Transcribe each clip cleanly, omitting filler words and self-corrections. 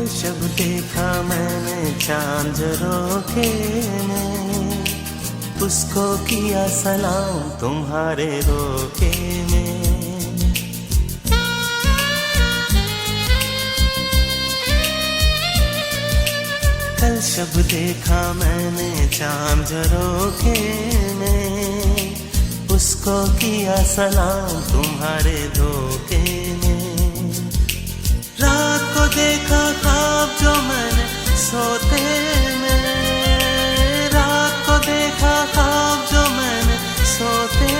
जब देखा मैंने चांद रोके में, उसको किया सलाम तुम्हारे रोके में। कल जब देखा मैंने चांद रोके में, उसको किया सलाम तुम्हारे धोखे में। रात को देखा ख्वाब जो मैंने सोते में, रात को देखा ख्वाब जो मैंने सोते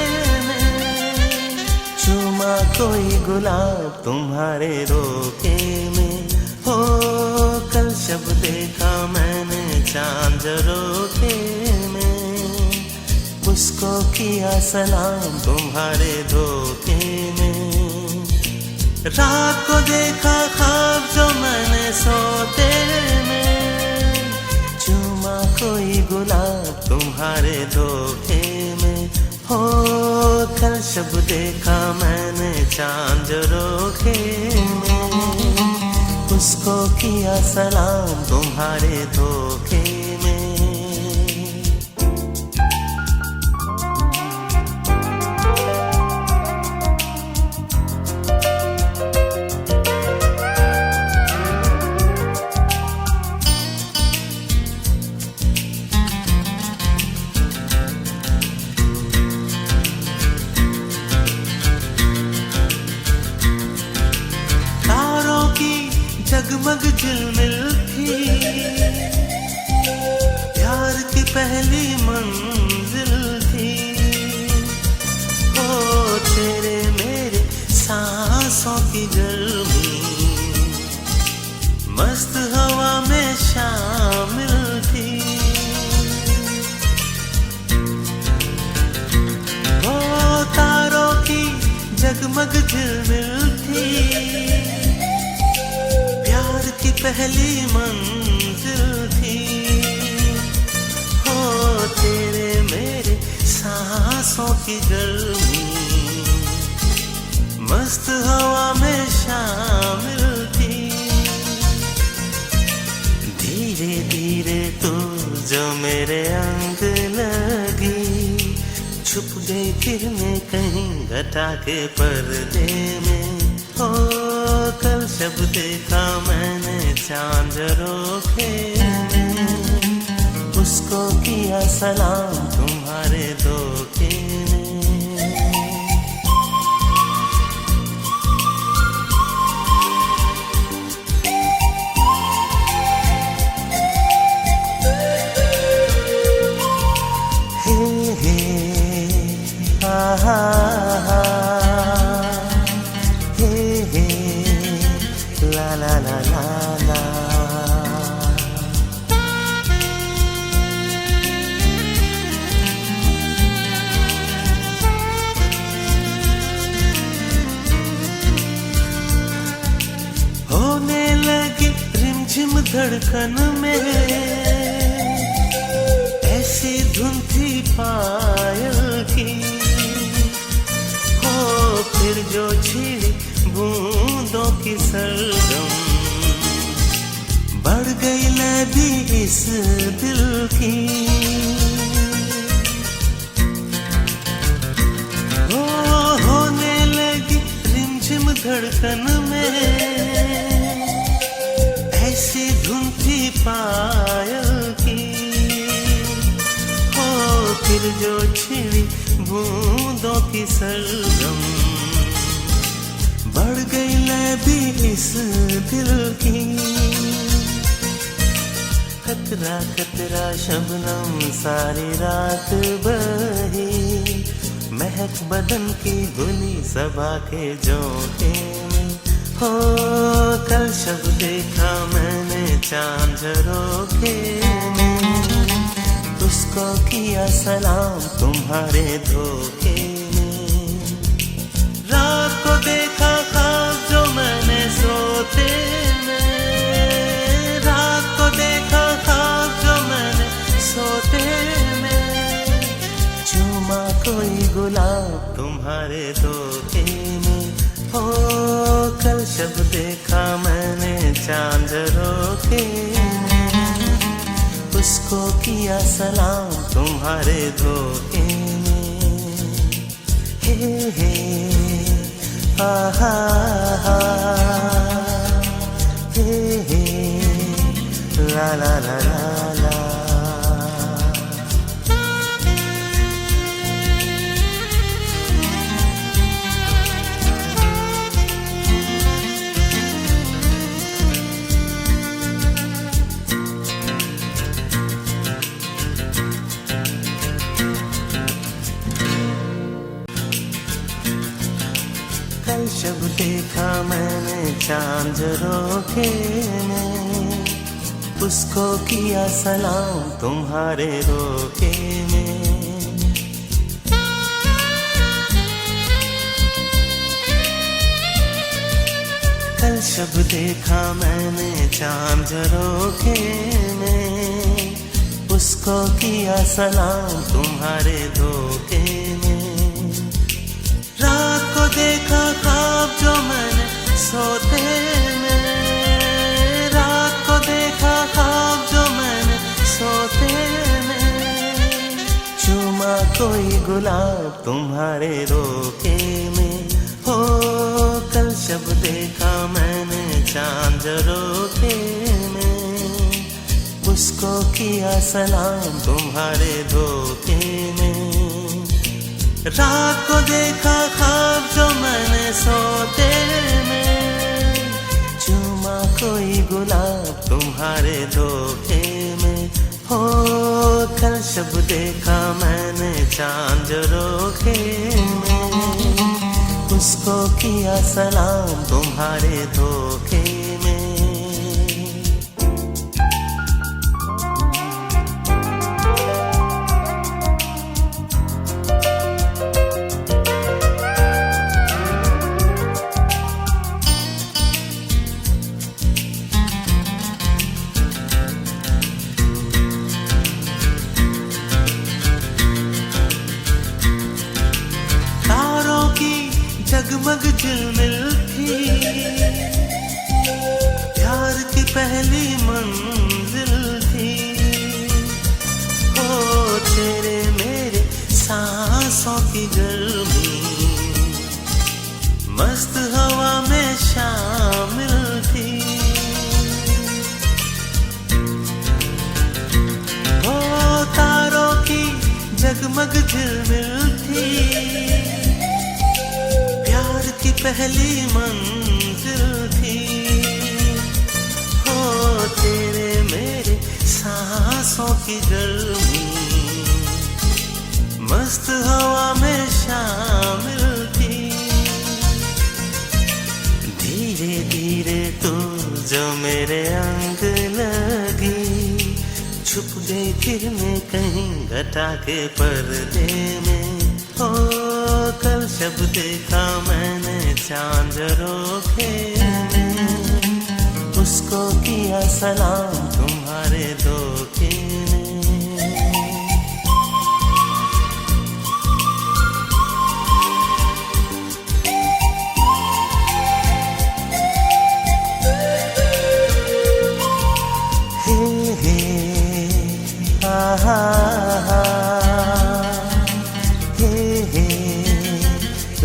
में। चूमा कोई गुलाब तुम्हारे रोके में। हो कल जब देखा मैंने चांद रोके में, उसको किया सलाम तुम्हारे धोखे में। रात को देखा ख्वाब जो मैंने सोते में, चूमा कोई गुलाब तुम्हारे धोखे में। हो कल जब देखा मैंने चांद रोके में, उसको किया सलाम तुम्हारे धोखे में। जगमग झिलमिल थी प्यार की पहली मंजिल थी। ओ तेरे मेरे सांसों की गर्मी मस्त हवा में शामिल थी। ओ तारों की जगमग झिलमिल थी पहली मंजिल थी। हो तेरे मेरे सांसों की गर्मी मस्त हवा में शामिल थी। धीरे धीरे तू जो मेरे अंग लगी, छुप गई फिर मैं कहीं घटा के पर्दे में। हो कल जब देखा मैंने चांद रोके में, उसको किया सलाम तुम्हारे धोखे में। हे हे आहा ला ला ला ला ला। होने लगी रिमझिम धड़कन में, ऐसी धुन थी पायल की। हो फिर जो छिड़ी बूंदों की सरगम, बढ़ गई लबी इस दिल की। हो होने लगी रिमझिम धड़कन में, ऐसी धुन थी पायल की। हो फिर जो छिड़ी बूंदों की सरगम, बढ़ गई लबी इस दिल की। कतरा कतरा शबनम सारी रात बही, महक बदन की गुली सबा के झोंके में। हो कल जब देखा मैंने चांद रोके में, उसको किया सलाम तुम्हारे धोखे में। रात को देखा ख्वाब जो मैंने सोते में, रात को देखा ख्वाब जो मैंने सोते में। चूमा कोई गुलाब तुम्हारे धोखे में। हो कल जब देखा मैंने चांद रोके किया सलाम तुम्हारे धोखे में। हे आहा हा, हे ला ला ला ला ला। कल जब देखा मैंने चांद रोके में, उसको किया सलाम तुम्हारे रोके में। कल जब देखा मैंने चांद रोके में, उसको किया सलाम तुम्हारे धोखे में। रात को देखा ख्वाब जो मैंने सोते में, रात को देखा ख्वाब जो मैंने सोते में। चूमा कोई गुलाब तुम्हारे रोके में। हो कल जब देखा मैंने चांद रोके में, उसको किया सलाम तुम्हारे धोखे में। रात को देखा ख्वाब जो मैंने सोते में, चूमा कोई गुलाब तुम्हारे धोखे में। हो कल जब देखा मैंने चांद रोके में, उसको किया सलाम तुम्हारे धोखे में। जगमग झिलमिल थी, प्यार की पहली मंजिल थी। ओ तेरे मेरे सांसों की गर्मी, मस्त हवा में शामिल थी। ओ तारों की जगमग झिलमिल थी, की पहली मंजिल थी। हो तेरे मेरे सांसों की गर्मी, मस्त हवा में शामिल थी। धीरे धीरे तू जो मेरे अंग लगी, छुप गई फिर मैं कहीं घटा के पर्दे में। ओ कल जब देखा मैंने चांद रोके में, उसको किया सलाम तुम्हारे धोखे में। हे आहा हा,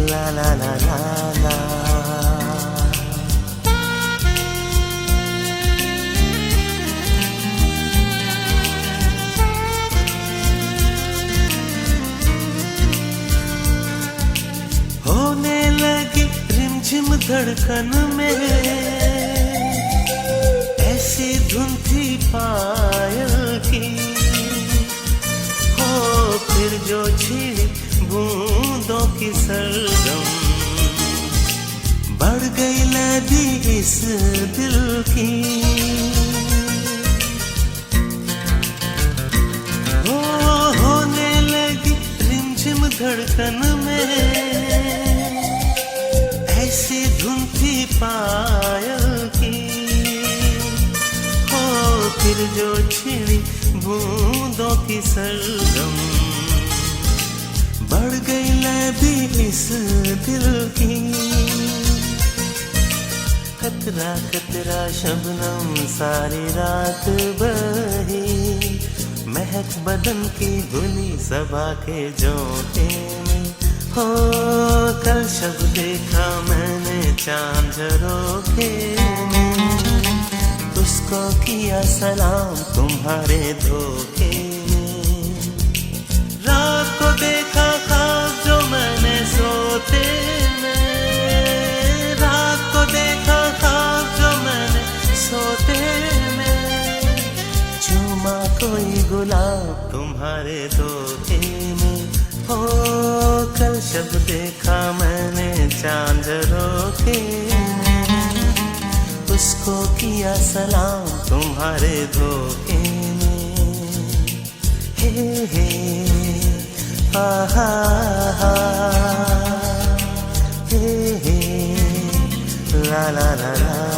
ला ला ला ला ला। होने लगी रिमझिम धड़कन में, ऐसी धुन थी पायल की। हो फिर जो छिड़ी बूंदों की सरगम, बढ़ गई लदी इस दिल की। हो होने लगी रिमझिम धड़कन में, ऐसी धुन थी पायल की। हो फिर जो छिड़ी बूंदों की सरगम, बढ़ गई लदी इस दिल की। कतरा कतरा शबनम सारी रात बही, महक बदन की भूली सबा के झोंके में। हो कल शब देखा मैंने चांद झरोखे में, उसको किया सलाम तुम्हारे धोखे में। रात को देखा ख्वाब जो मैंने सोते में, रात को देखा ख्वाब जो मैंने सोते में, चूमा कोई गुलाब तुम्हारे धोखे में। हो कल शब देखा मैंने चांद झरोखे में, उसको किया सलाम तुम्हारे धोखे में। हे आहा हे ला ला ला ला।